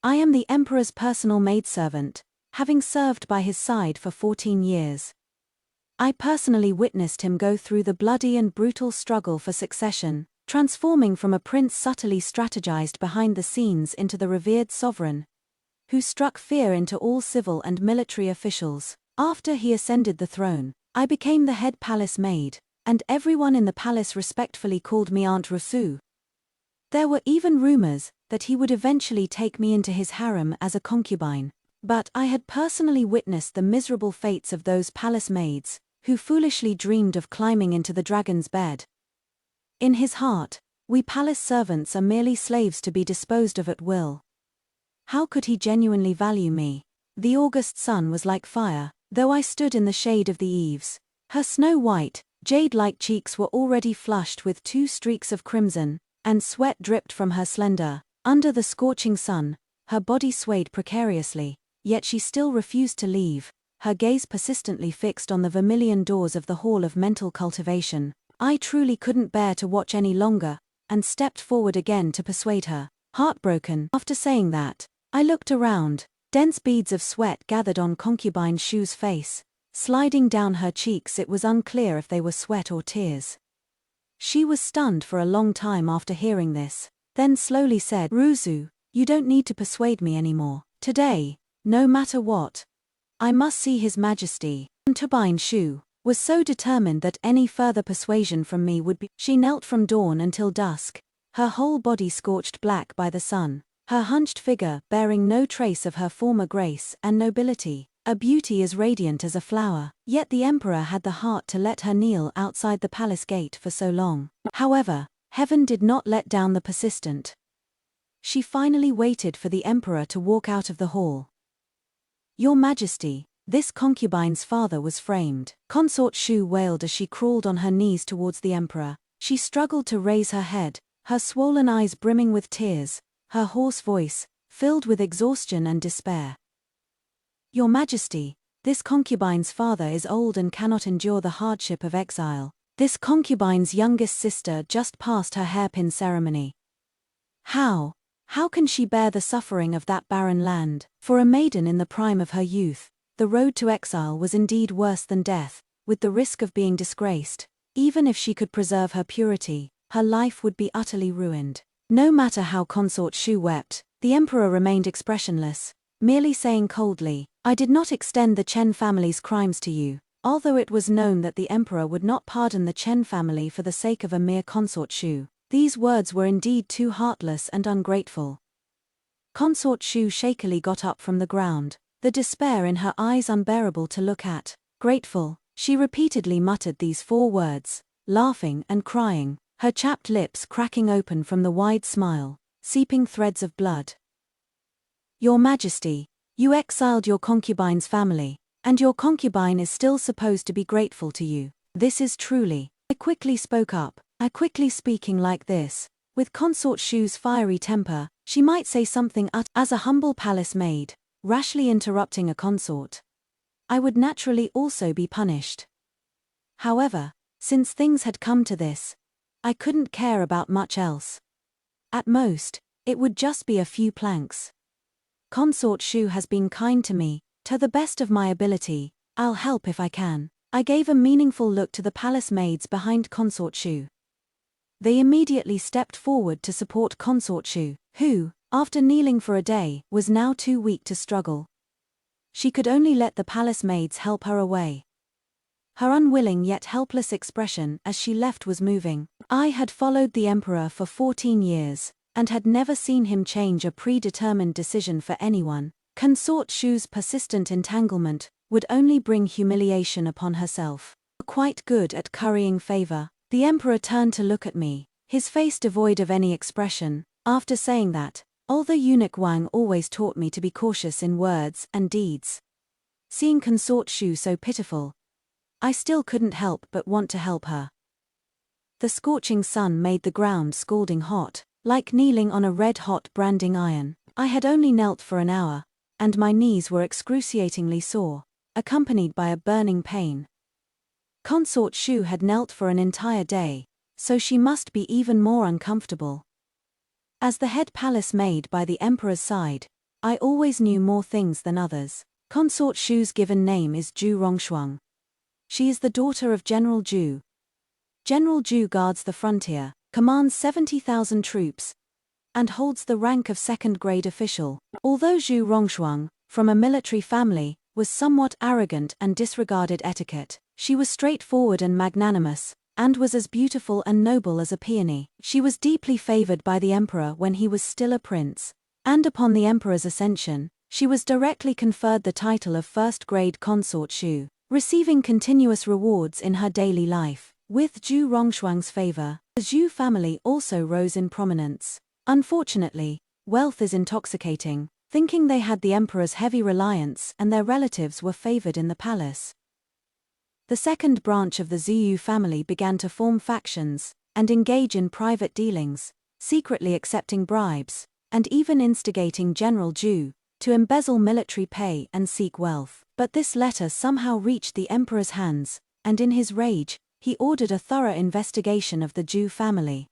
I am the emperor's personal maidservant, having served by his side for 14 years. I personally witnessed him go through the bloody and brutal struggle for succession, transforming from a prince subtly strategized behind the scenes into the revered sovereign, who struck fear into all civil and military officials. After he ascended the throne, I became the head palace maid, and everyone in the palace respectfully called me Aunt Ruozhu. There were even rumors that he would eventually take me into his harem as a concubine, but I had personally witnessed the miserable fates of those palace maids, who foolishly dreamed of climbing into the dragon's bed. In his heart, we palace servants are merely slaves to be disposed of at will. How could he genuinely value me? The August sun was like fire, though I stood in the shade of the eaves. Her snow-white, jade-like cheeks were already flushed with 2 streaks of crimson, and sweat dripped from her slender. Under the scorching sun, her body swayed precariously, yet she still refused to leave, her gaze persistently fixed on the vermilion doors of the Hall of Mental Cultivation. I truly couldn't bear to watch any longer, and stepped forward again to persuade her. Heartbroken, after saying that, I looked around. Dense beads of sweat gathered on concubine Shu's face. Sliding down her cheeks, it was unclear if they were sweat or tears. She was stunned for a long time after hearing this, then slowly said, "Ruozhu, you don't need to persuade me anymore. Today, no matter what, I must see His Majesty." Concubine Shu was so determined that any further persuasion from me would be. She knelt from dawn until dusk, her whole body scorched black by the sun, her hunched figure bearing no trace of her former grace and nobility, a beauty as radiant as a flower. Yet the emperor had the heart to let her kneel outside the palace gate for so long. However, heaven did not let down the persistent. She finally waited for the emperor to walk out of the hall. "Your Majesty, this concubine's father was framed." Consort Shu wailed as she crawled on her knees towards the emperor. She struggled to raise her head, her swollen eyes brimming with tears, her hoarse voice filled with exhaustion and despair. "Your Majesty, this concubine's father is old and cannot endure the hardship of exile. This concubine's youngest sister just passed her hairpin ceremony. How can she bear the suffering of that barren land?" For a maiden in the prime of her youth, the road to exile was indeed worse than death, with the risk of being disgraced. Even if she could preserve her purity, her life would be utterly ruined. No matter how Consort Shu wept, the emperor remained expressionless, merely saying coldly, "I did not extend the Chen family's crimes to you." Although it was known that the emperor would not pardon the Chen family for the sake of a mere Consort Shu, these words were indeed too heartless and ungrateful. Consort Shu shakily got up from the ground, the despair in her eyes unbearable to look at. "Grateful," she repeatedly muttered these 4 words, laughing and crying, her chapped lips cracking open from the wide smile, seeping threads of blood. "Your Majesty, you exiled your concubine's family, and your concubine is still supposed to be grateful to you. This is truly..." I quickly spoke up. Speaking like this, with Consort Shu's fiery temper, she might say something as a humble palace maid, rashly interrupting a consort, I would naturally also be punished. However, since things had come to this, I couldn't care about much else. At most, it would just be a few planks. Consort Shu has been kind to me, to the best of my ability, I'll help if I can. I gave a meaningful look to the palace maids behind Consort Shu. They immediately stepped forward to support Consort Shu, who, after kneeling for a day, was now too weak to struggle. She could only let the palace maids help her away. Her unwilling yet helpless expression as she left was moving. I had followed the emperor for 14 years, and had never seen him change a predetermined decision for anyone. Consort Shu's persistent entanglement would only bring humiliation upon herself. Quite good at currying favor, the emperor turned to look at me, his face devoid of any expression. After saying that, although eunuch Wang always taught me to be cautious in words and deeds, seeing Consort Shu so pitiful, I still couldn't help but want to help her. The scorching sun made the ground scalding hot, like kneeling on a red-hot branding iron. I had only knelt for an hour, and my knees were excruciatingly sore, accompanied by a burning pain. Consort Shu had knelt for an entire day, so she must be even more uncomfortable. As the head palace maid by the emperor's side, I always knew more things than others. Consort Shu's given name is Zhu Rongshuang. She is the daughter of General Zhu. General Zhu guards the frontier, commands 70,000 troops, and holds the rank of second-grade official. Although Zhu Rongshuang, from a military family, was somewhat arrogant and disregarded etiquette, she was straightforward and magnanimous, and was as beautiful and noble as a peony. She was deeply favored by the emperor when he was still a prince, and upon the emperor's ascension, she was directly conferred the title of first-grade consort Shu, receiving continuous rewards in her daily life. With Zhu Rongshuang's favor, the Zhu family also rose in prominence. Unfortunately, wealth is intoxicating. Thinking they had the emperor's heavy reliance and their relatives were favored in the palace, the second branch of the Ziyu family began to form factions and engage in private dealings, secretly accepting bribes, and even instigating General Zhu to embezzle military pay and seek wealth. But this letter somehow reached the emperor's hands, and in his rage, he ordered a thorough investigation of the Zhu family.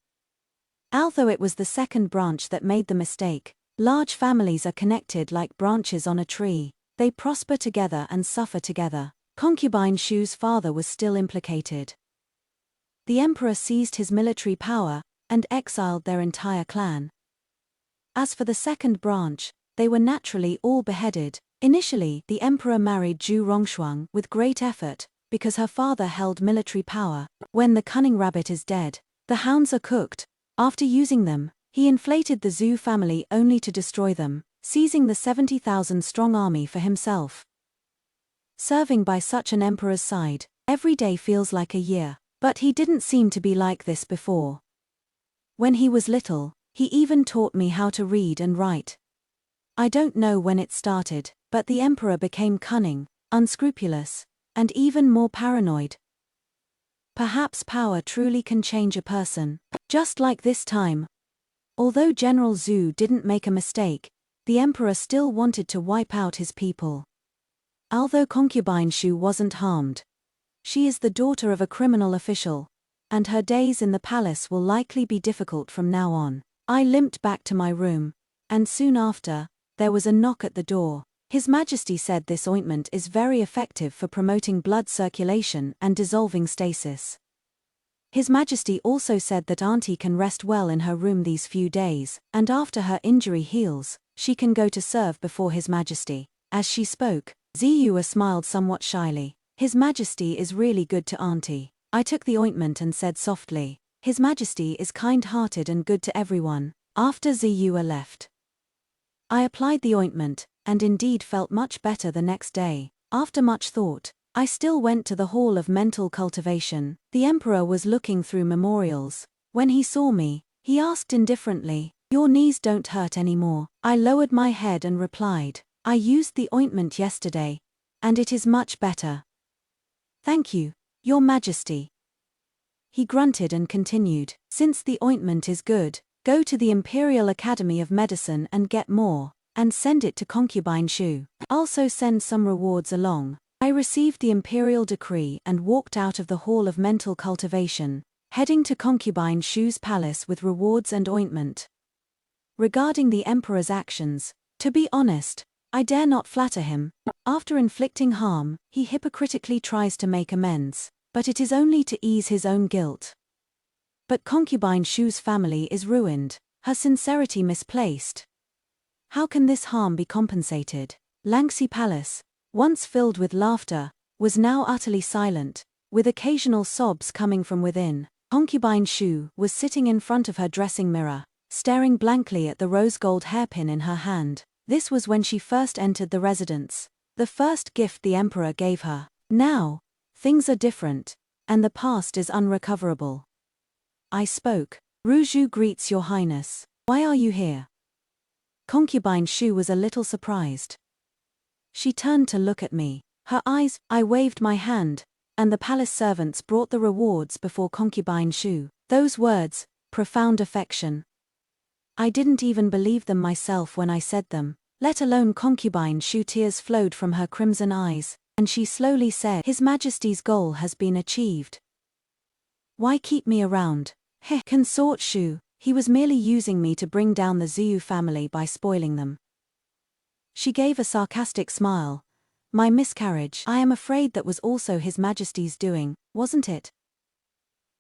Although it was the second branch that made the mistake, large families are connected like branches on a tree. They prosper together and suffer together. Concubine Shu's father was still implicated. The emperor seized his military power and exiled their entire clan. As for the second branch, they were naturally all beheaded. Initially, the emperor married Zhu Rongshuang with great effort, because her father held military power. When the cunning rabbit is dead, the hounds are cooked. After using them, he inflated the Zhu family only to destroy them, seizing the 70,000-strong army for himself. Serving by such an emperor's side, every day feels like a year. But he didn't seem to be like this before. When he was little, he even taught me how to read and write. I don't know when it started, but the emperor became cunning, unscrupulous, and even more paranoid. Perhaps power truly can change a person. Just like this time. Although General Zhu didn't make a mistake, the emperor still wanted to wipe out his people. Although concubine Shu wasn't harmed, she is the daughter of a criminal official, and her days in the palace will likely be difficult from now on. I limped back to my room, and soon after, there was a knock at the door. His Majesty said this ointment is very effective for promoting blood circulation and dissolving stasis. His Majesty also said that Auntie can rest well in her room these few days, and after her injury heals, she can go to serve before His Majesty. As she spoke, Ziyue smiled somewhat shyly. His Majesty is really good to Auntie. I took the ointment and said softly, His Majesty is kind-hearted and good to everyone. After Ziyue left, I applied the ointment, and indeed felt much better the next day. After much thought, I still went to the Hall of Mental Cultivation. The Emperor was looking through memorials. When he saw me, he asked indifferently, "Your knees don't hurt anymore?" I lowered my head and replied, "I used the ointment yesterday, and it is much better. Thank you, Your Majesty." He grunted and continued, "Since the ointment is good, go to the Imperial Academy of Medicine and get more, and send it to concubine Shu. Also send some rewards along." I received the imperial decree and walked out of the Hall of Mental Cultivation, heading to concubine Shu's palace with rewards and ointment. Regarding the emperor's actions, to be honest, I dare not flatter him. After inflicting harm, he hypocritically tries to make amends, but it is only to ease his own guilt. But concubine Shu's family is ruined, her sincerity misplaced. How can this harm be compensated? Langxi Palace, once filled with laughter, was now utterly silent, with occasional sobs coming from within. Concubine Shu was sitting in front of her dressing mirror, staring blankly at the rose-gold hairpin in her hand. This was when she first entered the residence, the first gift the emperor gave her. Now, things are different, and the past is unrecoverable. I spoke. "Ruozhu greets Your Highness. Why are you here?" Concubine Shu was a little surprised. She turned to look at me. Her eyes, I waved my hand, and the palace servants brought the rewards before concubine Shu. Those words, profound affection. I didn't even believe them myself when I said them, let alone concubine Shu. Tears flowed from her crimson eyes, and she slowly said, "His Majesty's goal has been achieved. Why keep me around?" Heh, consort Shu, he was merely using me to bring down the Ziyu family by spoiling them. She gave a sarcastic smile. My miscarriage, I am afraid that was also His Majesty's doing, wasn't it?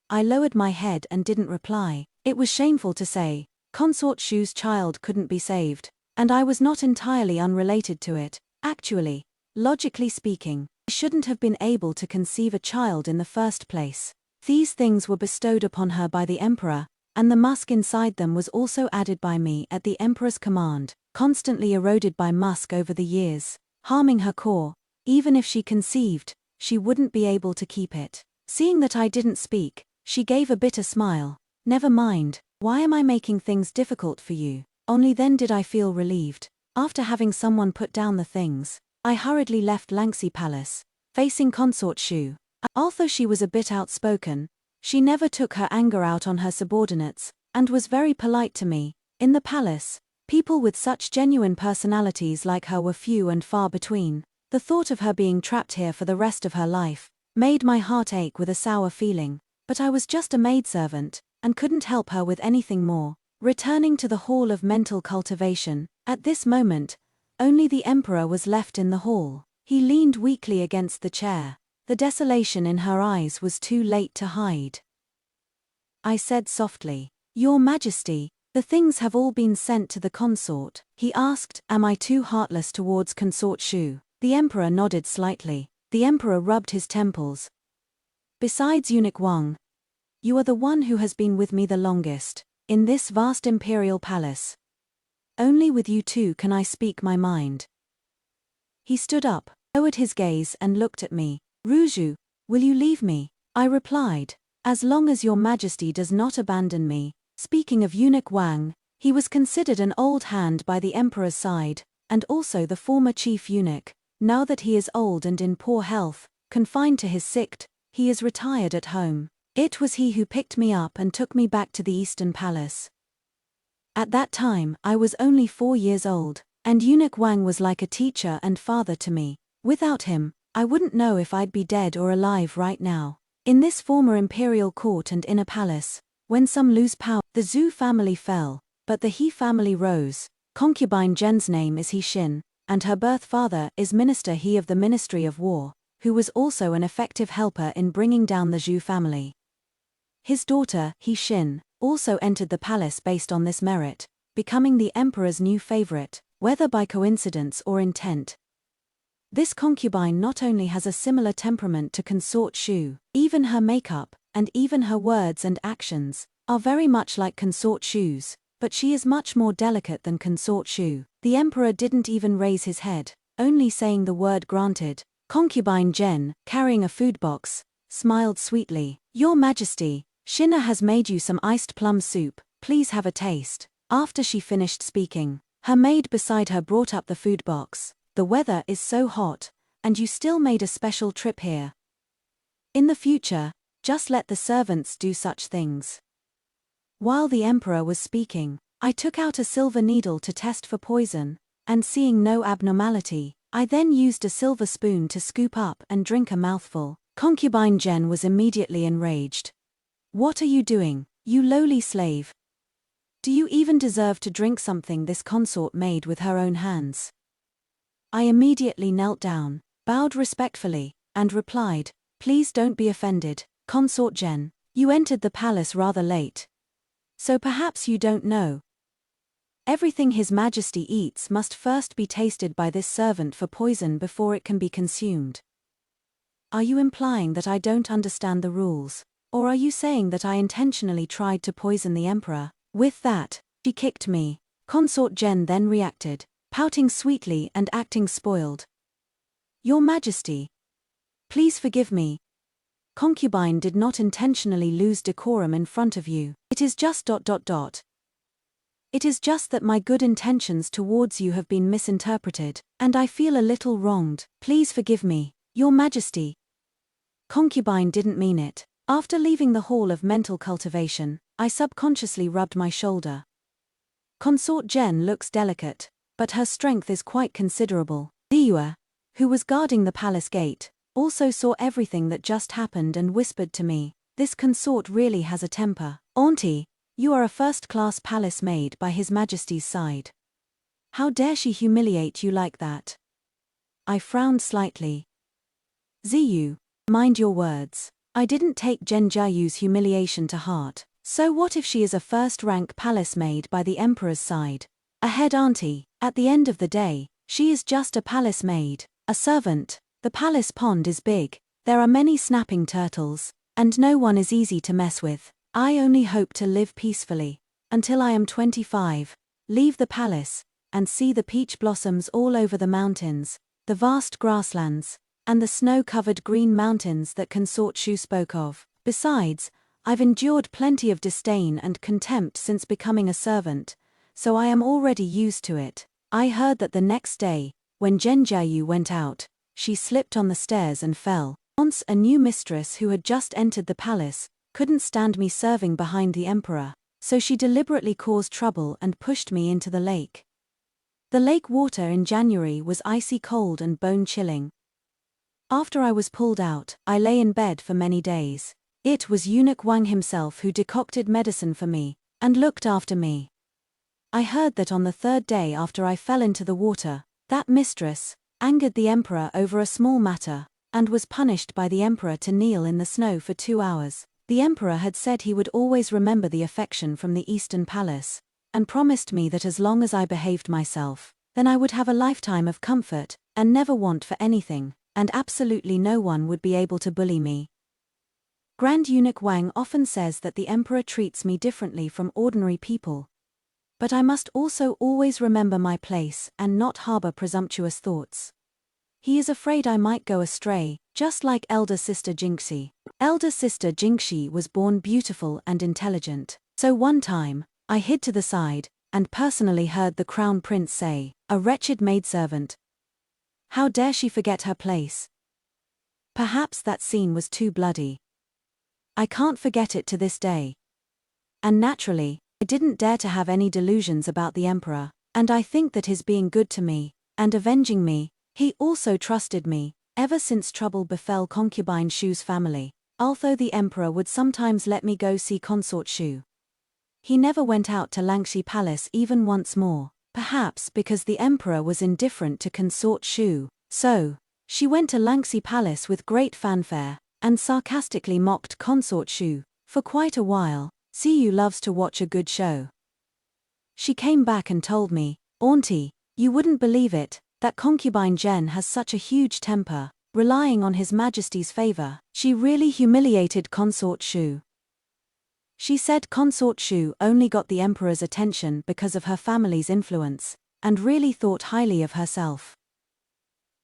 I lowered my head and didn't reply. It was shameful to say. Consort Shu's child couldn't be saved. And I was not entirely unrelated to it. Actually, logically speaking, I shouldn't have been able to conceive a child in the first place. These things were bestowed upon her by the emperor, and the musk inside them was also added by me at the emperor's command, constantly eroded by musk over the years, harming her core. Even if she conceived, she wouldn't be able to keep it. Seeing that I didn't speak, she gave a bitter smile. Never mind, why am I making things difficult for you? Only then did I feel relieved. After having someone put down the things, I hurriedly left Langxi Palace, facing Consort Shu. Although she was a bit outspoken, she never took her anger out on her subordinates, and was very polite to me. In the palace, people with such genuine personalities like her were few and far between. The thought of her being trapped here for the rest of her life made my heart ache with a sour feeling, but I was just a maidservant, and couldn't help her with anything more. Returning to the hall of mental cultivation, at this moment, only the emperor was left in the hall. He leaned weakly against the chair. The desolation in her eyes was too late to hide. I said softly, Your Majesty, the things have all been sent to the consort. He asked, Am I too heartless towards Consort Shu? The emperor nodded slightly. The emperor rubbed his temples. Besides eunuch Wang, you are the one who has been with me the longest, in this vast imperial palace. Only with you two can I speak my mind. He stood up, lowered his gaze and looked at me. Ruozhu, will you leave me? I replied, As long as your Majesty does not abandon me. Speaking of eunuch Wang, he was considered an old hand by the emperor's side, and also the former chief eunuch. Now that he is old and in poor health, confined to his sict, he is retired at home. It was he who picked me up and took me back to the Eastern Palace. At that time, I was only 4 years old, and eunuch Wang was like a teacher and father to me. Without him, I wouldn't know if I'd be dead or alive right now. In this former imperial court and inner palace, when some lose power, the Zhu family fell, but the He family rose. Concubine Zhen's name is He Xin, and her birth father is Minister He of the Ministry of War, who was also an effective helper in bringing down the Zhu family. His daughter, He Xin, also entered the palace based on this merit, becoming the emperor's new favorite, whether by coincidence or intent. This concubine not only has a similar temperament to Consort Shu, even her makeup, and even her words and actions, are very much like Consort Shu's, but she is much more delicate than Consort Shu. The emperor didn't even raise his head, only saying the word granted. Concubine Zhen, carrying a food box, smiled sweetly. Your Majesty, Shina has made you some iced plum soup, please have a taste. After she finished speaking, her maid beside her brought up the food box. The weather is so hot, and you still made a special trip here. In the future, just let the servants do such things. While the emperor was speaking, I took out a silver needle to test for poison, and seeing no abnormality, I then used a silver spoon to scoop up and drink a mouthful. Concubine Zhen was immediately enraged. What are you doing, you lowly slave? Do you even deserve to drink something this consort made with her own hands? I immediately knelt down, bowed respectfully, and replied, Please don't be offended, Consort Zhen, you entered the palace rather late. So perhaps you don't know. Everything His Majesty eats must first be tasted by this servant for poison before it can be consumed. Are you implying that I don't understand the rules, or are you saying that I intentionally tried to poison the emperor? With that, she kicked me. Consort Zhen then reacted, pouting sweetly and acting spoiled. Your Majesty, please forgive me. Concubine did not intentionally lose decorum in front of you. It is just ... It is just that my good intentions towards you have been misinterpreted, and I feel a little wronged. Please forgive me, Your Majesty. Concubine didn't mean it. After leaving the hall of mental cultivation, I subconsciously rubbed my shoulder. Consort Zhen looks delicate, but her strength is quite considerable. Liua, who was guarding the palace gate, also saw everything that just happened and whispered to me, This consort really has a temper. Auntie, you are a first-class palace maid by His Majesty's side. How dare she humiliate you like that? I frowned slightly. Ziyu, mind your words. I didn't take Zhenjiayu's humiliation to heart. So what if she is a first-rank palace maid by the emperor's side? A head auntie. At the end of the day, she is just a palace maid, a servant. The palace pond is big, there are many snapping turtles, and no one is easy to mess with. I only hope to live peacefully until I am 25, leave the palace, and see the peach blossoms all over the mountains, the vast grasslands, and the snow-covered green mountains that Consort Shu spoke of. Besides, I've endured plenty of disdain and contempt since becoming a servant, so I am already used to it. I heard that the next day, when Zhenjiayu went out, she slipped on the stairs and fell. Once a new mistress who had just entered the palace couldn't stand me serving behind the emperor, so she deliberately caused trouble and pushed me into the lake. The lake water in January was icy cold and bone-chilling. After I was pulled out, I lay in bed for many days. It was Eunuch Wang himself who decocted medicine for me and looked after me. I heard that on the third day after I fell into the water, that mistress angered the emperor over a small matter and was punished by the emperor to kneel in the snow for 2 hours. The emperor had said he would always remember the affection from the Eastern Palace and promised me that as long as I behaved myself, then I would have a lifetime of comfort and never want for anything, and absolutely no one would be able to bully me. Grand Eunuch Wang often says that the emperor treats me differently from ordinary people. But I must also always remember my place and not harbor presumptuous thoughts. He is afraid I might go astray, just like elder sister Jingxi. Elder sister Jingxi was born beautiful and intelligent. So one time, I hid to the side and personally heard the crown prince say, "A wretched maidservant. How dare she forget her place?" Perhaps that scene was too bloody. I can't forget it to this day. And naturally, I didn't dare to have any delusions about the emperor, and I think that his being good to me and avenging me, he also trusted me, ever since trouble befell concubine Shu's family, although the emperor would sometimes let me go see Consort Shu. He never went out to Langxi Palace even once more, perhaps because the emperor was indifferent to Consort Shu, so she went to Langxi Palace with great fanfare and sarcastically mocked Consort Shu for quite a while. Ziyu loves to watch a good show. She came back and told me, "Auntie, you wouldn't believe it, that concubine Zhen has such a huge temper, relying on His Majesty's favor. She really humiliated Consort Shu. She said Consort Shu only got the emperor's attention because of her family's influence, and really thought highly of herself.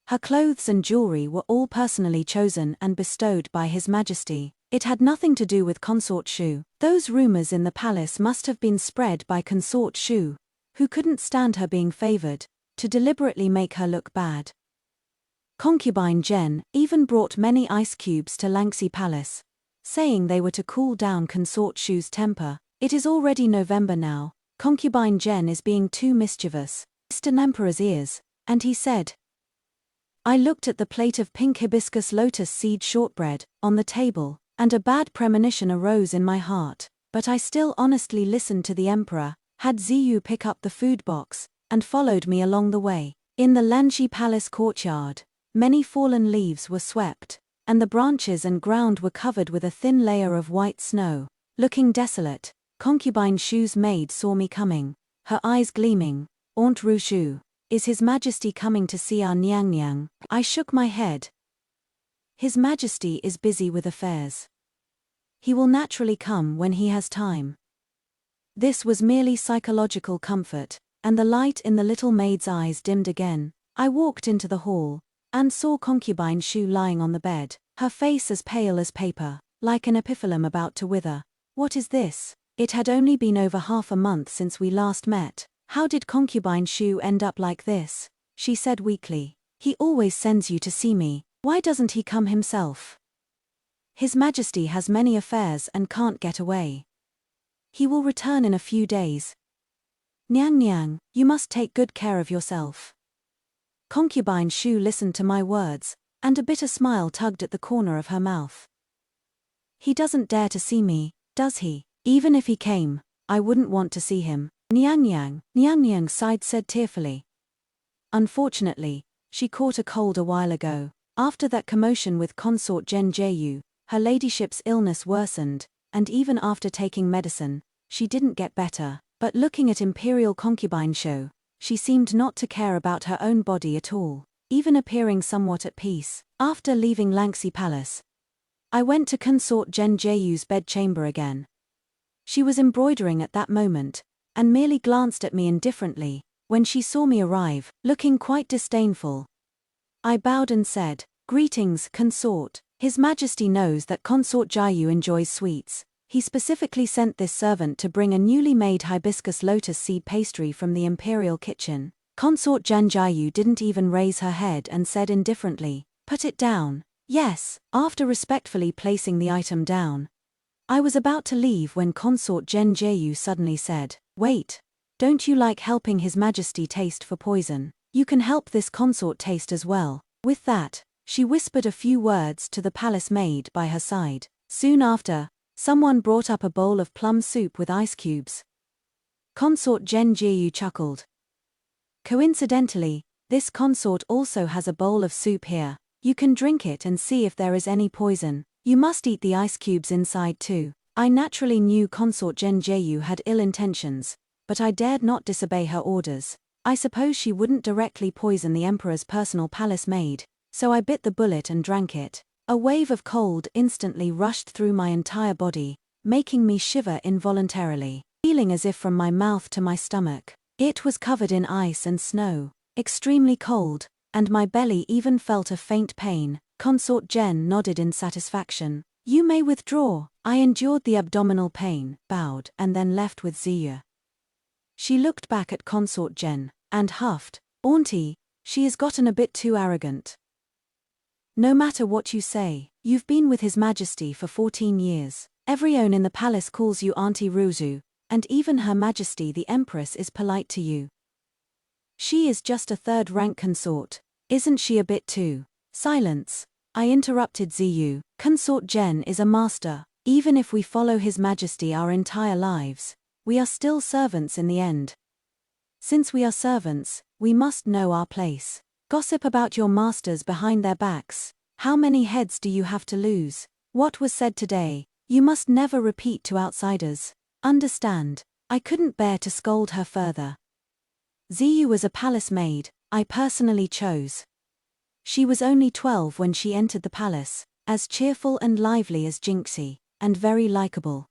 Her clothes and jewelry were all personally chosen and bestowed by His Majesty. It had nothing to do with Consort Shu. Those rumors in the palace must have been spread by Consort Shu, who couldn't stand her being favored, to deliberately make her look bad. Concubine Zhen even brought many ice cubes to Langxi Palace, saying they were to cool down Consort Shu's temper. It is already November now. Concubine Zhen is being too mischievous. Mr. Emperor's ears, and he said. I looked at the plate of pink hibiscus lotus seed shortbread on the table, and a bad premonition arose in my heart, but I still honestly listened to the emperor, had Ziyu pick up the food box, and followed me along the way. In the Lanxi Palace courtyard, many fallen leaves were swept, and the branches and ground were covered with a thin layer of white snow. Looking desolate, concubine Shu's maid saw me coming, her eyes gleaming. Aunt Ruozhu, is His Majesty coming to see our Niang Niang? I shook my head. His Majesty is busy with affairs. He will naturally come when he has time. This was merely psychological comfort, and the light in the little maid's eyes dimmed again. I walked into the hall, and saw concubine Shu lying on the bed, her face as pale as paper, like an epiphyllum about to wither. What is this? It had only been over half a month since we last met. How did concubine Shu end up like this? She said weakly. He always sends you to see me. Why doesn't he come himself? His Majesty has many affairs and can't get away. He will return in a few days. Niang Niang, you must take good care of yourself. Concubine Shu listened to my words, and a bitter smile tugged at the corner of her mouth. He doesn't dare to see me, does he? Even if he came, I wouldn't want to see him. Nyang said tearfully. Unfortunately, she caught a cold a while ago. After that commotion with consort Zhen Jieyu, her ladyship's illness worsened, and even after taking medicine, she didn't get better. But looking at Imperial Concubine show, she seemed not to care about her own body at all, even appearing somewhat at peace. After leaving Langxi Palace, I went to consort Zhen Jieyu's bedchamber again. She was embroidering at that moment, and merely glanced at me indifferently when she saw me arrive, looking quite disdainful. I bowed and said, "Greetings, consort. His Majesty knows that consort Jiayu enjoys sweets. He specifically sent this servant to bring a newly made hibiscus lotus seed pastry from the imperial kitchen." Consort Zhen Jiayu didn't even raise her head and said indifferently, "Put it down." Yes, after respectfully placing the item down. I was about to leave when consort Zhen Jiayu suddenly said, "Wait. Don't you like helping His Majesty taste for poison? You can help this consort taste as well." With that, she whispered a few words to the palace maid by her side. Soon after, someone brought up a bowl of plum soup with ice cubes. Consort Zhen Jiayu chuckled. "Coincidentally, this consort also has a bowl of soup here. You can drink it and see if there is any poison. You must eat the ice cubes inside too." I naturally knew consort Zhen Jiayu had ill intentions, but I dared not disobey her orders. I suppose she wouldn't directly poison the emperor's personal palace maid, so I bit the bullet and drank it. A wave of cold instantly rushed through my entire body, making me shiver involuntarily, feeling as if from my mouth to my stomach. It was covered in ice and snow, extremely cold, and my belly even felt a faint pain. Consort Zhen nodded in satisfaction. "You may withdraw." I endured the abdominal pain, bowed, and then left with Ziyu. She looked back at consort Zhen, and huffed, "Auntie, she has gotten a bit too arrogant. No matter what you say, you've been with His Majesty for 14 years. Everyone in the palace calls you Aunt Ruozhu, and even Her Majesty the Empress is polite to you. She is just a third-rank consort, isn't she a bit too?" "Silence," I interrupted Ziyu. "Consort Zhen is a master. Even if we follow His Majesty our entire lives, we are still servants in the end. Since we are servants, we must know our place. Gossip about your masters behind their backs. How many heads do you have to lose? What was said today, you must never repeat to outsiders. Understand?" I couldn't bear to scold her further. Ziyu was a palace maid I personally chose. She was only 12 when she entered the palace, as cheerful and lively as Jinxie, and very likable.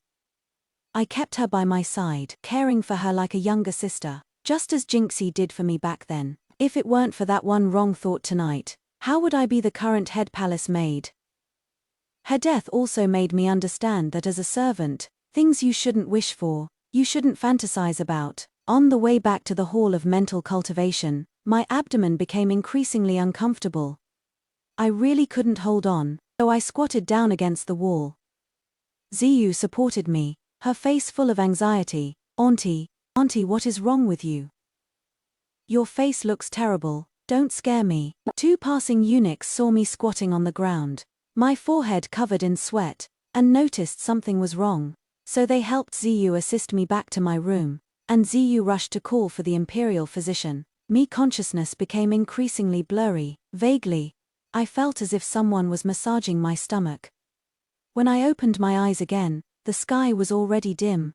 I kept her by my side, caring for her like a younger sister, just as Jinxie did for me back then. If it weren't for that one wrong thought tonight, how would I be the current head palace maid? Her death also made me understand that as a servant, things you shouldn't wish for, you shouldn't fantasize about. On the way back to the Hall of Mental Cultivation, my abdomen became increasingly uncomfortable. I really couldn't hold on, so I squatted down against the wall. Ziyu supported me, her face full of anxiety. Auntie, what is wrong with you? Your face looks terrible, don't scare me." 2 passing eunuchs saw me squatting on the ground, my forehead covered in sweat, and noticed something was wrong, so they helped Ziyu assist me back to my room, and Ziyu rushed to call for the imperial physician. My consciousness became increasingly blurry. Vaguely, I felt as if someone was massaging my stomach. When I opened my eyes again, the sky was already dim.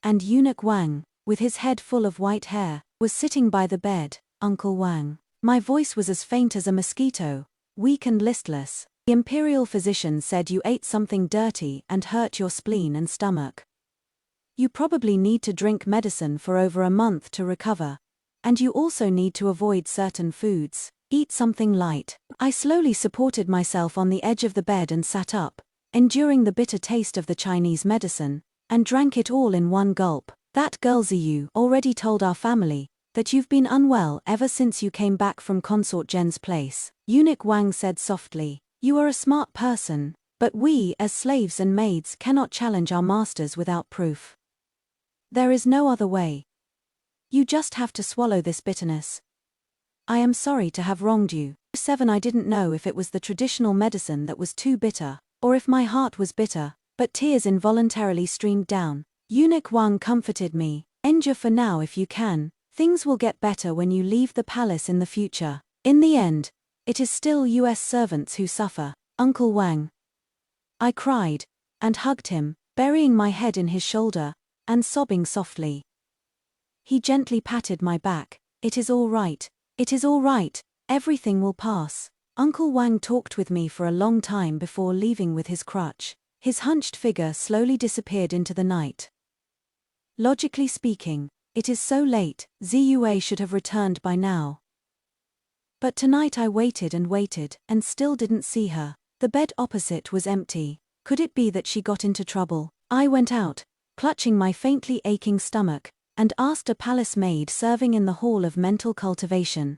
And Eunuch Wang, with his head full of white hair, was sitting by the bed. "Uncle Wang." My voice was as faint as a mosquito, weak and listless. "The imperial physician said you ate something dirty and hurt your spleen and stomach. You probably need to drink medicine for over a month to recover. And you also need to avoid certain foods. Eat something light." I slowly supported myself on the edge of the bed and sat up, enduring the bitter taste of the Chinese medicine, and drank it all in one gulp. "That girl Ziyu already told our family that you've been unwell ever since you came back from consort Zhen's place," Eunuch Wang said softly. "You are a smart person, but we as slaves and maids cannot challenge our masters without proof. There is no other way. You just have to swallow this bitterness. I am sorry to have wronged you." 7 I didn't know if it was the traditional medicine that was too bitter, or if my heart was bitter, but tears involuntarily streamed down. Eunuch Wang comforted me, Endure for now if you can. Things will get better when you leave the palace in the future. In the end, it is still US servants who suffer. Uncle Wang. I cried, and hugged him, burying my head in his shoulder, and sobbing softly. He gently patted my back. It is all right. It is all right. Everything will pass. Uncle Wang talked with me for a long time before leaving with his crutch. His hunched figure slowly disappeared into the night. Logically speaking, it is so late, Ziyue should have returned by now. But tonight I waited and still didn't see her. The bed opposite was empty. Could it be that she got into trouble? I went out, clutching my faintly aching stomach, and asked a palace maid serving in the hall of mental cultivation.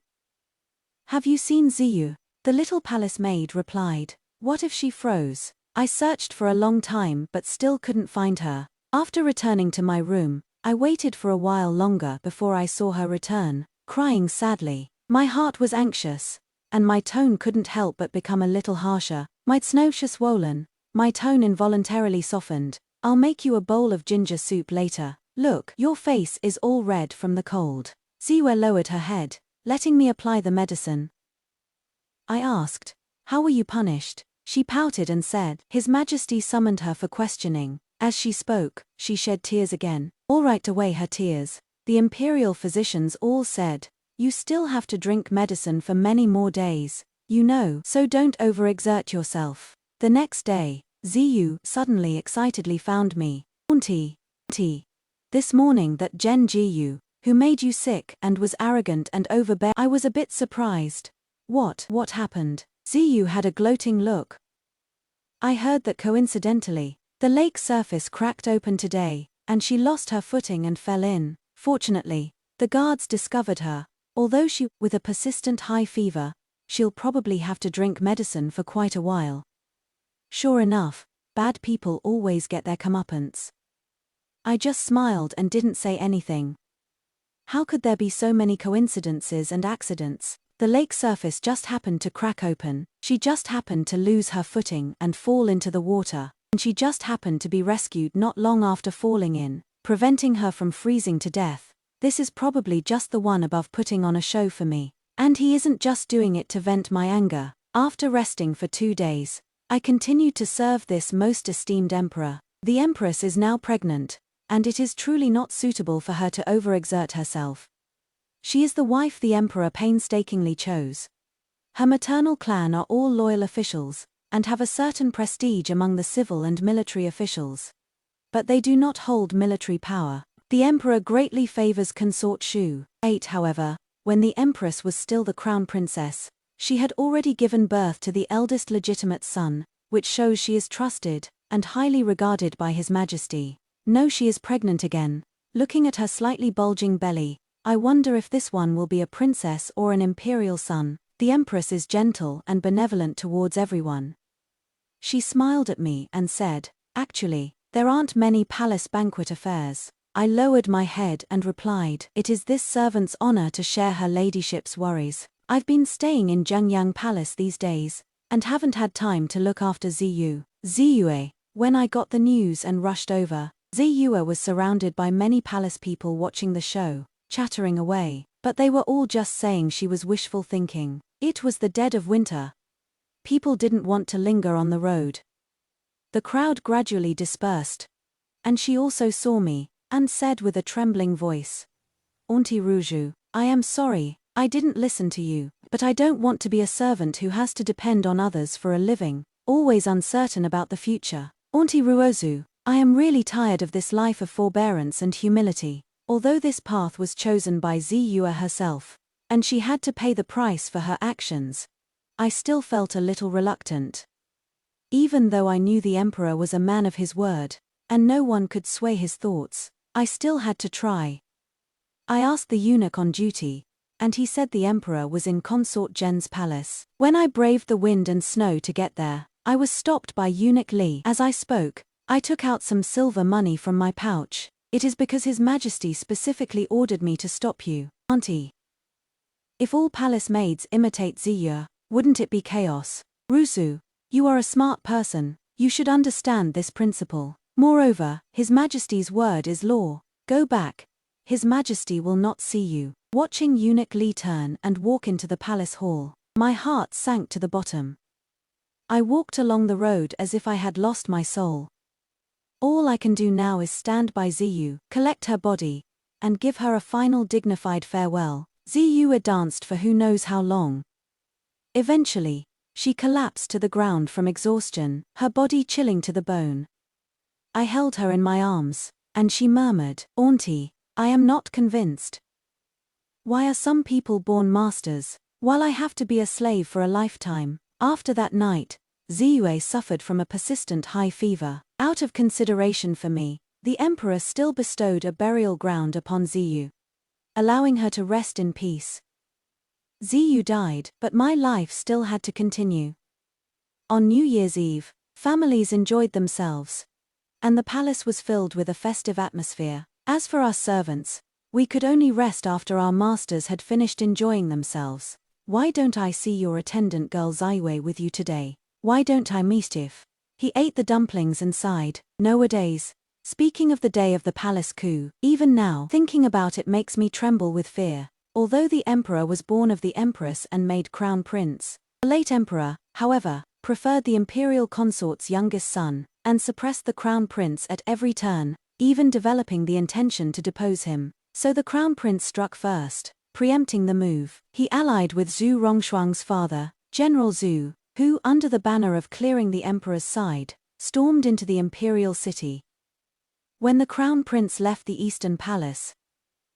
Have you seen Ziyu? The little palace maid replied. What if she froze? I searched for a long time but still couldn't find her. After returning to my room, I waited for a while longer before I saw her return, crying sadly. My heart was anxious, and my tone couldn't help but become a little harsher. My snow swollen, my tone involuntarily softened. I'll make you a bowl of ginger soup later. Look, your face is all red from the cold. Ziwe lowered her head, letting me apply the medicine. I asked, how were you punished? She pouted and said, His Majesty summoned her for questioning. As she spoke, she shed tears again. All right, away her tears. The imperial physicians all said, you still have to drink medicine for many more days, you know, so don't overexert yourself. The next day, Ziyu suddenly excitedly found me. Auntie, this morning that Gen Jiyu, who made you sick and was arrogant and overbearing. I was a bit surprised. What happened? Ziyu had a gloating look. I heard that coincidentally, the lake surface cracked open today, and she lost her footing and fell in. Fortunately, the guards discovered her. Although with a persistent high fever, she'll probably have to drink medicine for quite a while. Sure enough, bad people always get their comeuppance. I just smiled and didn't say anything. How could there be so many coincidences and accidents? The lake surface just happened to crack open, she just happened to lose her footing and fall into the water, and she just happened to be rescued not long after falling in, preventing her from freezing to death. This is probably just the one above putting on a show for me. And he isn't just doing it to vent my anger. After resting for 2 days, I continued to serve this most esteemed emperor. The empress is now pregnant, and it is truly not suitable for her to overexert herself. She is the wife the emperor painstakingly chose. Her maternal clan are all loyal officials, and have a certain prestige among the civil and military officials. But they do not hold military power. The emperor greatly favors consort Shu. 8 However, when the empress was still the crown princess, she had already given birth to the eldest legitimate son, which shows she is trusted and highly regarded by His Majesty. No, she is pregnant again. Looking at her slightly bulging belly, I wonder if this one will be a princess or an imperial son. The empress is gentle and benevolent towards everyone. She smiled at me and said, actually, there aren't many palace banquet affairs. I lowered my head and replied, it is this servant's honor to share her ladyship's worries. I've been staying in Zhengyang Palace these days, and haven't had time to look after Ziyue. When I got the news and rushed over, Ziyue was surrounded by many palace people watching the show, chattering away, but they were all just saying she was wishful thinking. It was the dead of winter. People didn't want to linger on the road. The crowd gradually dispersed, and she also saw me, and said with a trembling voice, Aunt Ruozhu, I am sorry, I didn't listen to you, but I don't want to be a servant who has to depend on others for a living, always uncertain about the future. Aunt Ruozhu, I am really tired of this life of forbearance and humility. Although this path was chosen by Ziyue herself, and she had to pay the price for her actions, I still felt a little reluctant. Even though I knew the emperor was a man of his word, and no one could sway his thoughts, I still had to try. I asked the eunuch on duty, and he said the emperor was in Consort Zhen's palace. When I braved the wind and snow to get there, I was stopped by eunuch Li. As I spoke, I took out some silver money from my pouch. It is because His Majesty specifically ordered me to stop you, Auntie. If all palace maids imitate Ziyue, wouldn't it be chaos? Ruozhu, you are a smart person, you should understand this principle. Moreover, His Majesty's word is law. Go back, His Majesty will not see you. Watching eunuch Li turn and walk into the palace hall, my heart sank to the bottom. I walked along the road as if I had lost my soul. All I can do now is stand by Ziyu, collect her body, and give her a final dignified farewell. Ziyu danced for who knows how long. Eventually, she collapsed to the ground from exhaustion, her body chilling to the bone. I held her in my arms, and she murmured, "Auntie, I am not convinced. Why are some people born masters, while I have to be a slave for a lifetime?" After that night, Ziyu suffered from a persistent high fever. Out of consideration for me, the emperor still bestowed a burial ground upon Ziyu, allowing her to rest in peace. Ziyu died, but my life still had to continue. On New Year's Eve, families enjoyed themselves, and the palace was filled with a festive atmosphere. As for our servants, we could only rest after our masters had finished enjoying themselves. "Why don't I see your attendant girl Ziyu with you today? Why don't I meet if?" He ate the dumplings and sighed. Nowadays, speaking of the day of the palace coup, even now, thinking about it makes me tremble with fear. Although the emperor was born of the empress and made crown prince, the late emperor, however, preferred the imperial consort's youngest son, and suppressed the crown prince at every turn, even developing the intention to depose him. So the crown prince struck first, preempting the move. He allied with Zhu Rongshuang's father, General Zhu, who, under the banner of clearing the emperor's side, stormed into the imperial city. When the crown prince left the eastern palace,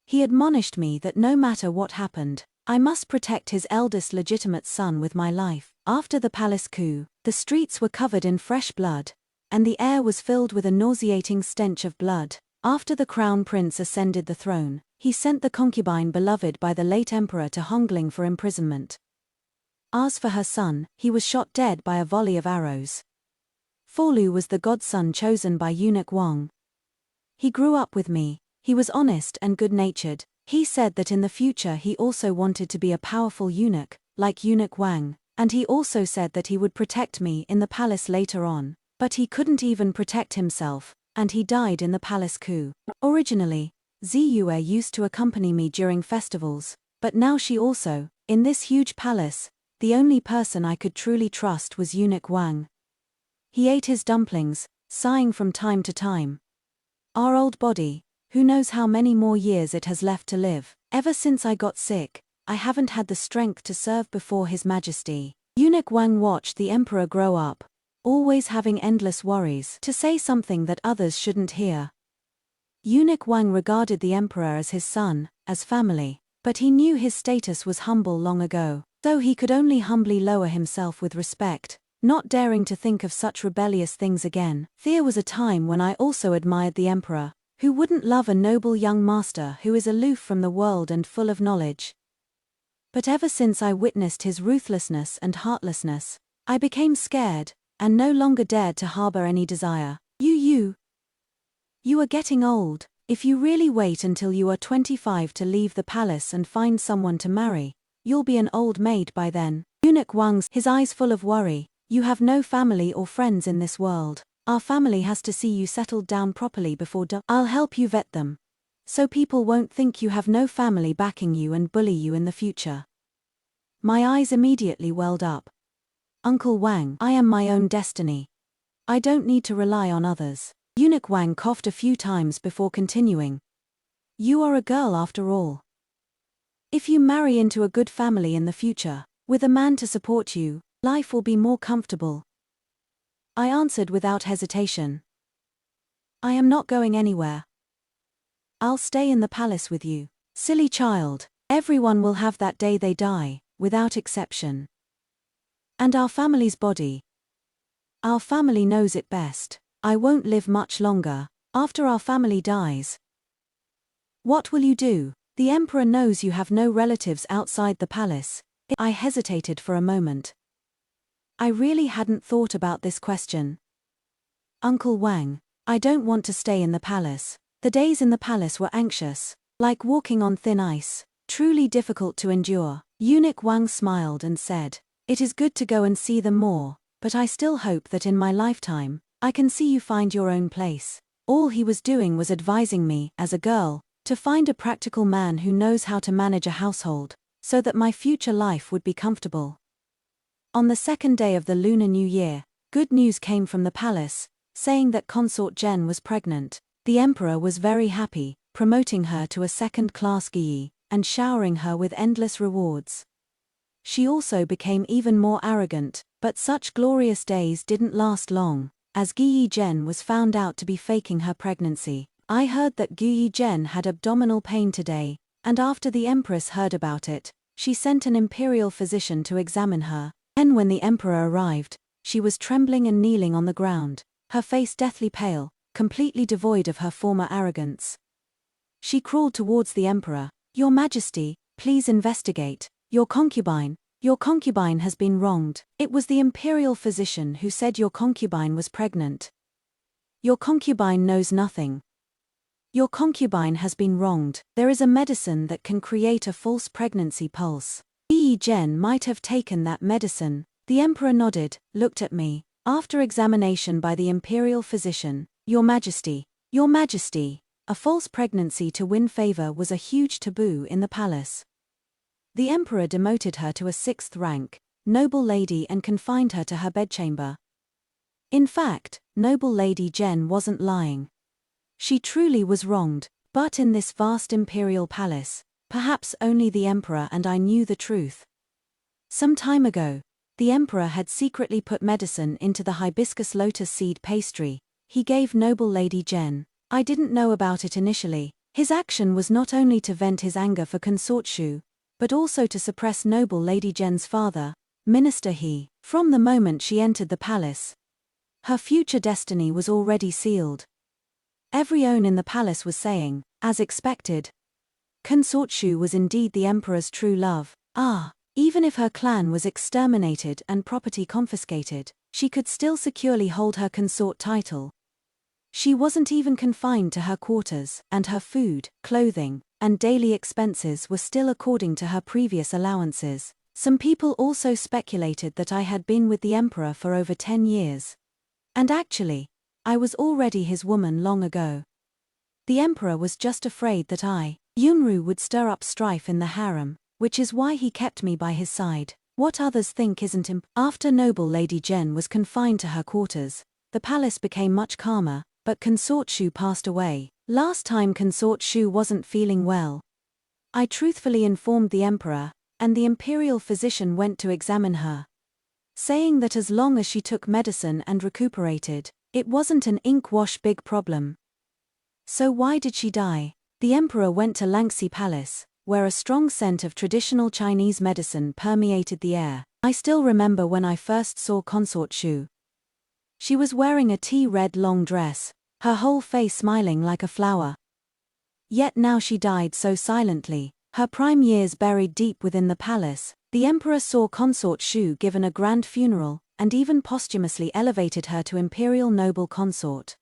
he admonished me that no matter what happened, I must protect his eldest legitimate son with my life. After the palace coup, the streets were covered in fresh blood, and the air was filled with a nauseating stench of blood. After the crown prince ascended the throne, he sent the concubine beloved by the late emperor to Hongling for imprisonment. As for her son, he was shot dead by a volley of arrows. Folu was the godson chosen by eunuch Wang. He grew up with me. He was honest and good-natured. He said that in the future he also wanted to be a powerful eunuch, like eunuch Wang, and he also said that he would protect me in the palace later on. But he couldn't even protect himself, and he died in the palace coup. Originally, Ziyu used to accompany me during festivals, but now she also, in this huge palace, the only person I could truly trust was eunuch Wang. He ate his dumplings, sighing from time to time. Our old body, who knows how many more years it has left to live. Ever since I got sick, I haven't had the strength to serve before His Majesty. Eunuch Wang watched the emperor grow up, always having endless worries to say something that others shouldn't hear. Eunuch Wang regarded the emperor as his son, as family, but he knew his status was humble long ago, so he could only humbly lower himself with respect, not daring to think of such rebellious things again. There was a time when I also admired the emperor. Who wouldn't love a noble young master who is aloof from the world and full of knowledge? But ever since I witnessed his ruthlessness and heartlessness, I became scared, and no longer dared to harbor any desire. You are getting old. If you really wait until you are 25 to leave the palace and find someone to marry, you'll be an old maid by then. Eunuch Wang's, his eyes full of worry. You have no family or friends in this world. Our family has to see you settled down properly before I'll help you vet them, so people won't think you have no family backing you and bully you in the future. My eyes immediately welled up. Uncle Wang, I am my own destiny. I don't need to rely on others. Eunuch Wang coughed a few times before continuing. You are a girl after all. If you marry into a good family in the future, with a man to support you, life will be more comfortable. I answered without hesitation. I am not going anywhere. I'll stay in the palace with you. Silly child, everyone will have that day they die, without exception. And our family's body. Our family knows it best. I won't live much longer, after our family dies. What will you do? The emperor knows you have no relatives outside the palace. I hesitated for a moment. I really hadn't thought about this question. Uncle Wang, I don't want to stay in the palace. The days in the palace were anxious, like walking on thin ice, truly difficult to endure. Eunuch Wang smiled and said, It is good to go and see them more, but I still hope that in my lifetime, I can see you find your own place. All he was doing was advising me, as a girl, To find a practical man who knows how to manage a household, so that my future life would be comfortable. On the second day of the Lunar New Year, good news came from the palace, saying that consort Jen was pregnant. The emperor was very happy, promoting her to a second-class gyee, and showering her with endless rewards. She also became even more arrogant, but such glorious days didn't last long, as gyee Jen was found out to be faking her pregnancy. I heard that gyee Jen had abdominal pain today, and after the empress heard about it, she sent an imperial physician to examine her. And when the emperor arrived, she was trembling and kneeling on the ground, her face deathly pale, completely devoid of her former arrogance. She crawled towards the emperor. "Your Majesty, please investigate. Your concubine has been wronged." It was the imperial physician who said your concubine was pregnant. "Your concubine knows nothing. Your concubine has been wronged. There is a medicine that can create a false pregnancy pulse. Gyee Jen might have taken that medicine." The emperor nodded, looked at me. After examination by the imperial physician, Your Majesty, a false pregnancy to win favor was a huge taboo in the palace. The emperor demoted her to a 6th rank, noble lady, and confined her to her bedchamber. In fact, noble lady Jen wasn't lying. She truly was wronged, but in this vast imperial palace, perhaps only the emperor and I knew the truth. Some time ago, the emperor had secretly put medicine into the hibiscus lotus seed pastry he gave noble lady Jen. I didn't know about it initially. His action was not only to vent his anger for consort Shu, but also to suppress noble lady Jen's father, Minister He. From the moment she entered the palace, her future destiny was already sealed. Everyone in the palace was saying, as expected, consort Shu was indeed the emperor's true love. Even if her clan was exterminated and property confiscated, she could still securely hold her consort title. She wasn't even confined to her quarters, and her food, clothing, and daily expenses were still according to her previous allowances. Some people also speculated that I had been with the emperor for over 10 years. And actually, I was already his woman long ago. The emperor was just afraid that Yunru would stir up strife in the harem, which is why he kept me by his side. What others think isn't After noble lady Jen was confined to her quarters, the palace became much calmer, but consort Shu passed away. Last time consort Shu wasn't feeling well. I truthfully informed the emperor, and the imperial physician went to examine her, saying that as long as she took medicine and recuperated, it wasn't an ink-wash big problem. So why did she die? The emperor went to Langxi Palace, where a strong scent of traditional Chinese medicine permeated the air. I still remember when I first saw consort Shu. She was wearing a tea-red long dress, her whole face smiling like a flower. Yet now she died so silently, her prime years buried deep within the palace. The emperor saw consort Shu given a grand funeral, and even posthumously elevated her to imperial noble consort.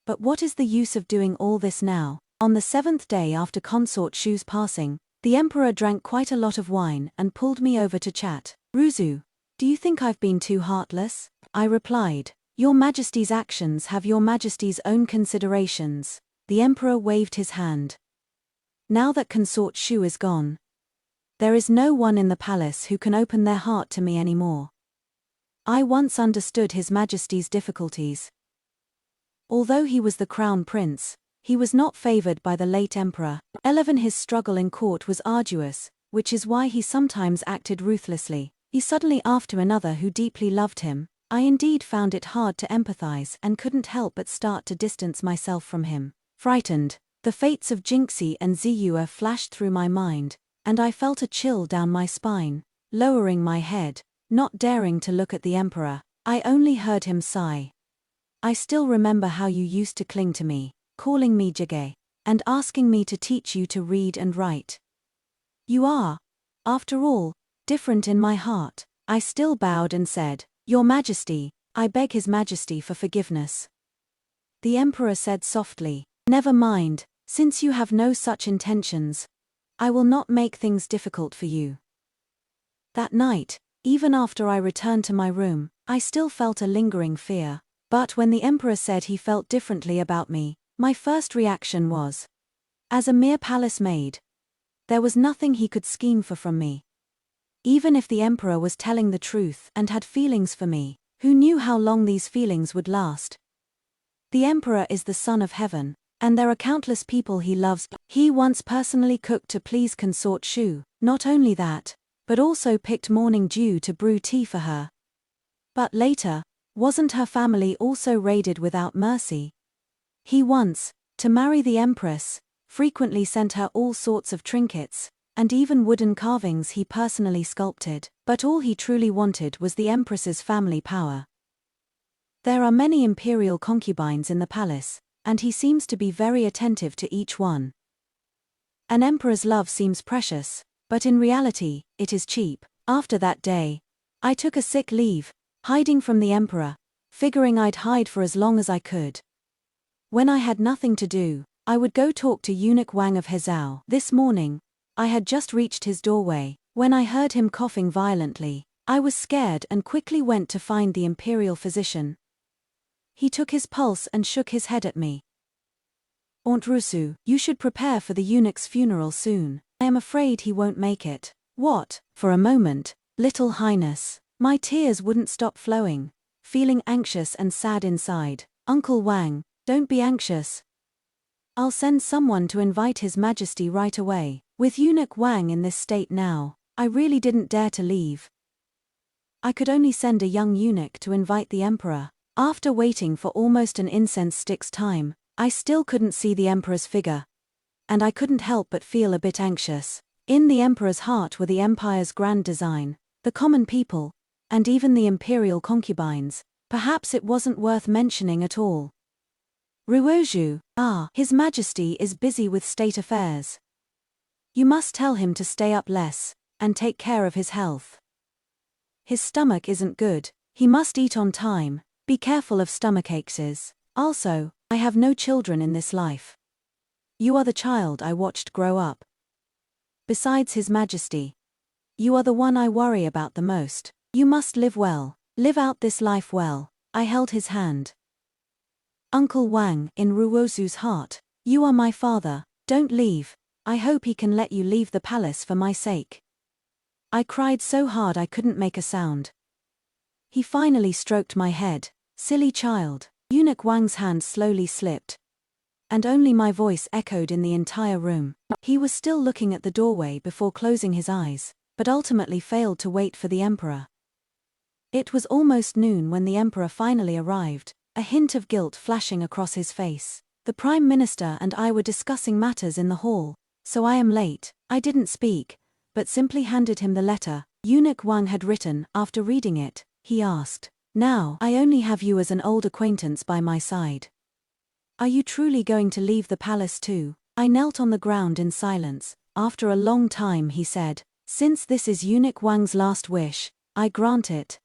But what is the use of doing all this now? On the 7th day after consort Shu's passing, the emperor drank quite a lot of wine and pulled me over to chat. "Ruozhu, do you think I've been too heartless?" I replied. "Your Majesty's actions have Your Majesty's own considerations." The emperor waved his hand. "Now that consort Shu is gone, there is no one in the palace who can open their heart to me anymore. I once understood His Majesty's difficulties. Although he was the crown prince, he was not favored by the late emperor. 11 His struggle in court was arduous, which is why he sometimes acted ruthlessly. He suddenly after another who deeply loved him. I indeed found it hard to empathize and couldn't help but start to distance myself from him. Frightened, the fates of Jinxi and Ziyue flashed through my mind, and I felt a chill down my spine. Lowering my head, not daring to look at the emperor, I only heard him sigh. "I still remember how you used to cling to me, calling me Jige, and asking me to teach you to read and write. You are, after all, different in my heart." I still bowed and said, "Your Majesty, I beg His Majesty for forgiveness." The emperor said softly, "Never mind, since you have no such intentions. I will not make things difficult for you." That night, even after I returned to my room, I still felt a lingering fear. But when the emperor said he felt differently about me, my first reaction was, As a mere palace maid, there was nothing he could scheme for from me. Even if the emperor was telling the truth and had feelings for me, who knew how long these feelings would last? The emperor is the son of heaven, and there are countless people he loves. He once personally cooked to please consort Shu. Not only that, but also picked morning dew to brew tea for her. But later, wasn't her family also raided without mercy? He once, to marry the empress, frequently sent her all sorts of trinkets, and even wooden carvings he personally sculpted, but all he truly wanted was the empress's family power. There are many imperial concubines in the palace, and he seems to be very attentive to each one. An emperor's love seems precious, but in reality, it is cheap. After that day, I took a sick leave, hiding from the emperor, figuring I'd hide for as long as I could. When I had nothing to do, I would go talk to eunuch Wang of Hezhou. This morning, I had just reached his doorway, when I heard him coughing violently. I was scared and quickly went to find the imperial physician. He took his pulse and shook his head at me. Aunt Ruozhu, you should prepare for the eunuch's funeral soon. I am afraid he won't make it. What? For a moment, Little Highness. My tears wouldn't stop flowing, feeling anxious and sad inside. Uncle Wang, don't be anxious. I'll send someone to invite His Majesty right away. With eunuch Wang in this state now, I really didn't dare to leave. I could only send a young eunuch to invite the emperor. After waiting for almost an incense stick's time, I still couldn't see the emperor's figure. And I couldn't help but feel a bit anxious. In the emperor's heart were the empire's grand design, the common people, and even the imperial concubines. Perhaps it wasn't worth mentioning at all. Ruozhu, His Majesty is busy with state affairs. You must tell him to stay up less, and take care of his health. His stomach isn't good, he must eat on time, be careful of stomachaches. Also, I have no children in this life. You are the child I watched grow up. Besides His Majesty, you are the one I worry about the most. You must live well, live out this life well. I held his hand. Uncle Wang, in Ruozhu's heart, you are my father, don't leave. I hope he can let you leave the palace for my sake. I cried so hard I couldn't make a sound. He finally stroked my head. Silly child. Eunuch Wang's hand slowly slipped, and only my voice echoed in the entire room. He was still looking at the doorway before closing his eyes, but ultimately failed to wait for the emperor. It was almost noon when the emperor finally arrived, a hint of guilt flashing across his face. The Prime Minister and I were discussing matters in the hall, so I am late. I didn't speak, but simply handed him the letter Eunuch Wang had written. After reading it, he asked, "Now I only have you as an old acquaintance by my side. Are you truly going to leave the palace too?" I knelt on the ground in silence. After a long time he said, "Since this is Eunuch Wang's last wish, I grant it."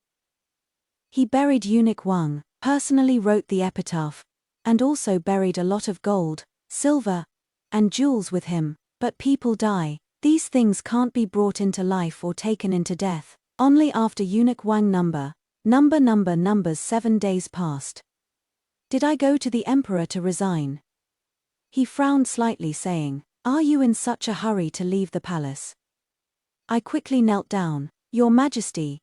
He buried Eunuch Wang, personally wrote the epitaph, and also buried a lot of gold, silver, and jewels with him. But people die. These things can't be brought into life or taken into death. Only after Eunuch Wang numbers 7 days passed. Did I go to the emperor to resign? He frowned slightly, saying, "Are you in such a hurry to leave the palace?" I quickly knelt down. "Your Majesty,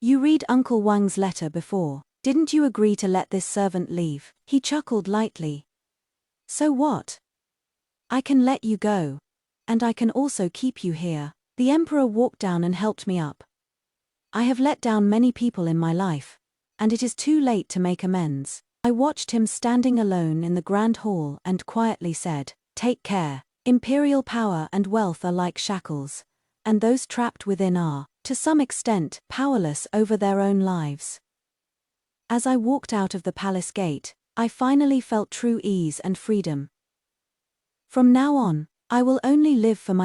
you read Uncle Wang's letter before. Didn't you agree to let this servant leave?" He chuckled lightly. "So what? I can let you go. And I can also keep you here." The emperor walked down and helped me up. I have let down many people in my life, and it is too late to make amends. I watched him standing alone in the grand hall and quietly said, "Take care. Imperial power and wealth are like shackles, and those trapped within are, to some extent, powerless over their own lives." As I walked out of the palace gate, I finally felt true ease and freedom. From now on, I will only live for my